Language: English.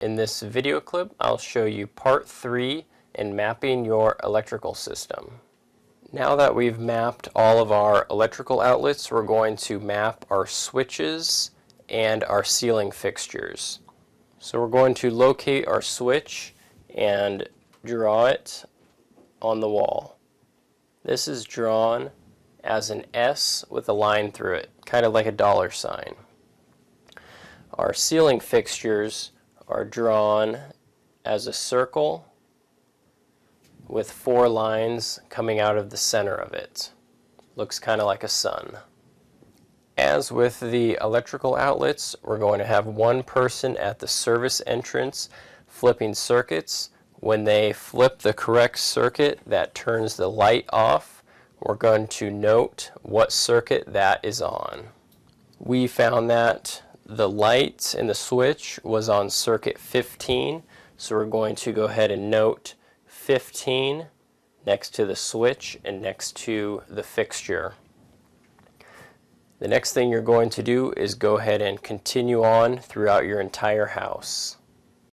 In this video clip, I'll show you part 3 in mapping your electrical system. Now that we've mapped all of our electrical outlets, we're going to map our switches and our ceiling fixtures. So we're going to locate our switch and draw it on the wall. This is drawn as an S with a line through it, kind of like a dollar sign. Our ceiling fixtures are drawn as a circle with 4 lines coming out of the center of it. Looks kind of like a sun. As with the electrical outlets, we're going to have one person at the service entrance flipping circuits. When they flip the correct circuit that turns the light off, we're going to note what circuit that is on. We found that the light in the switch was on circuit 15, so we're going to go ahead and note 15 next to the switch and next to the fixture. The next thing you're going to do is go ahead and continue on throughout your entire house.